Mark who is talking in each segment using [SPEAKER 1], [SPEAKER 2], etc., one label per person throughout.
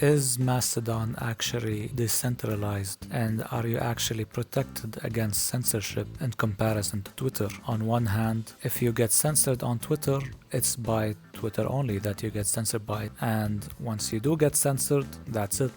[SPEAKER 1] Is Mastodon actually decentralized, and are you actually protected against censorship in comparison to Twitter? On one hand, if you get censored on Twitter, it's by Twitter only that you get censored by, and once you do get censored, that's it.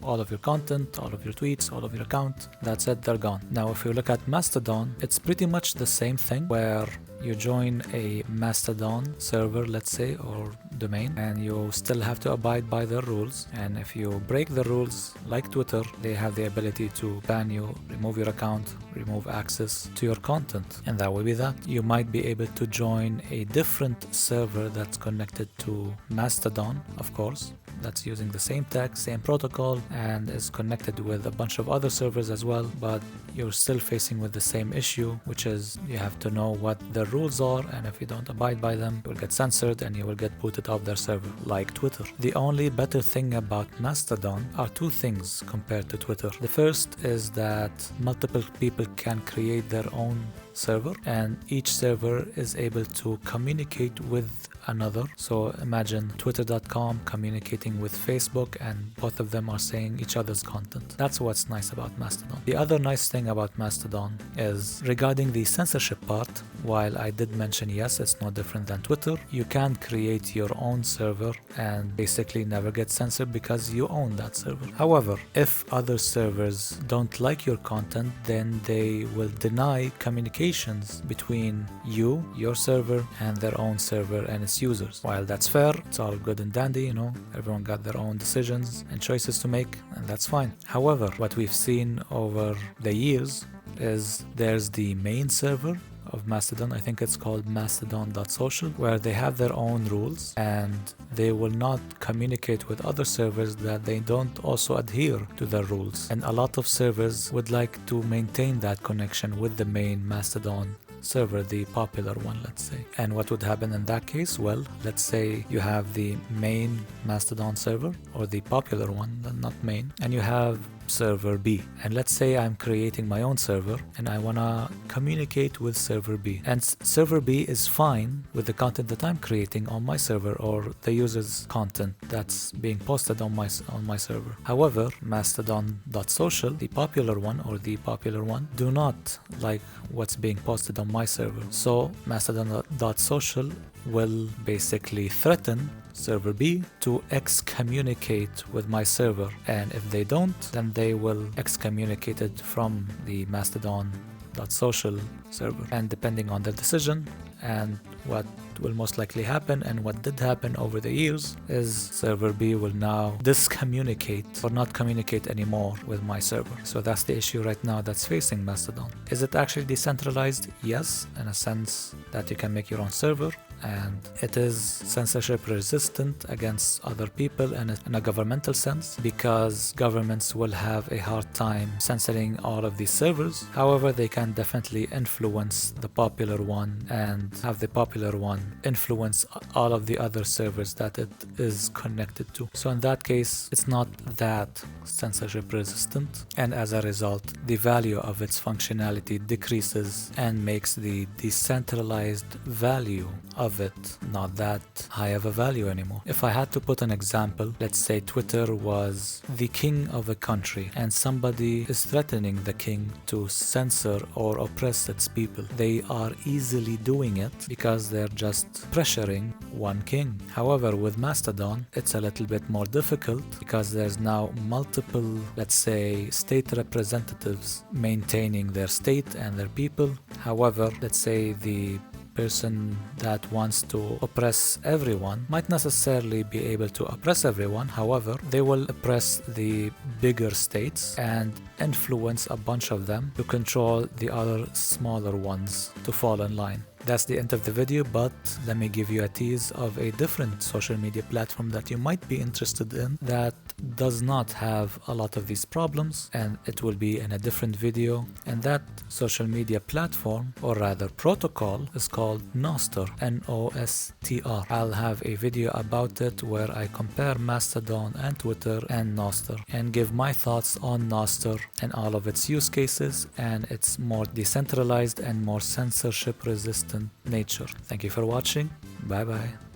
[SPEAKER 1] All of your content, all of your tweets, all of your account, that's it, they're gone. Now if you look at Mastodon, it's pretty much the same thing, where you join a Mastodon server, let's say, or domain, and you still have to abide by their rules. And if you break the rules, like Twitter, they have the ability to ban you, remove your account, remove access to your content. And that will be that. You might be able to join a different server that's connected to Mastodon, of course, that's using the same tech, same protocol, and is connected with a bunch of other servers as well, but you're still facing with the same issue, which is you have to know what the rules are, and if you don't abide by them, you will get censored and you will get booted off their server, like Twitter. The only better thing about Mastodon are two things compared to Twitter. The first is that multiple people can create their own server, and each server is able to communicate with another. So imagine twitter.com communicating with Facebook, and both of them are saying each other's content. That's what's nice about Mastodon. The other nice thing about Mastodon is regarding the censorship part. While I did mention, yes, it's no different than Twitter, you can create your own server and basically never get censored because you own that server. However, if other servers don't like your content, then they will deny communications between you, your server, and their own server and its users. While that's fair, it's all good and dandy, you know, everyone got their own decisions and choices to make, and that's fine. However, what we've seen over the years is there's the main server of Mastodon, I think it's called Mastodon.social, where they have their own rules and they will not communicate with other servers that they don't also adhere to their rules. And a lot of servers would like to maintain that connection with the main Mastodon server, the popular one, let's say. And what would happen in that case? Well, let's say you have the main Mastodon server, or the popular one, not main, and you have server B, and let's say I'm creating my own server and I wanna communicate with server B, and server B is fine with the content that I'm creating on my server or the user's content that's being posted on my server. However, Mastodon.social, the popular one, do not like what's being posted on my server. So Mastodon.social will basically threaten server B to excommunicate with my server, and if they don't, then they will excommunicate it from the Mastodon.social server. And depending on their decision and what will most likely happen and what did happen over the years is server B will now discommunicate or not communicate anymore with my server. So that's the issue right now that's facing Mastodon. Is it actually decentralized? Yes, in a sense that you can make your own server, and it is censorship resistant against other people in a governmental sense, because governments will have a hard time censoring all of these servers. However, they can definitely influence the popular one and have the popular one influence all of the other servers that it is connected to. So in that case, it's not that censorship resistant, and as a result, the value of its functionality decreases and makes the decentralized value of it not that high of a value anymore. If I had to put an example, let's say Twitter was the king of a country and somebody is threatening the king to censor or oppress its people. They are easily doing it because they're just pressuring one king. However, with Mastodon, it's a little bit more difficult because there's now multiple, let's say, state representatives maintaining their state and their people. However, let's say the person that wants to oppress everyone might necessarily be able to oppress everyone. However, they will oppress the bigger states and influence a bunch of them to control the other smaller ones to fall in line. That's the end of the video, but let me give you a tease of a different social media platform that you might be interested in that does not have a lot of these problems, and it will be in a different video. And that social media platform, or rather protocol, is called Nostr, N-O-S-T-R. I'll have a video about it where I compare Mastodon and Twitter and Nostr and give my thoughts on Nostr and all of its use cases and its more decentralized and more censorship resistant nature. Thank you for watching. Bye bye.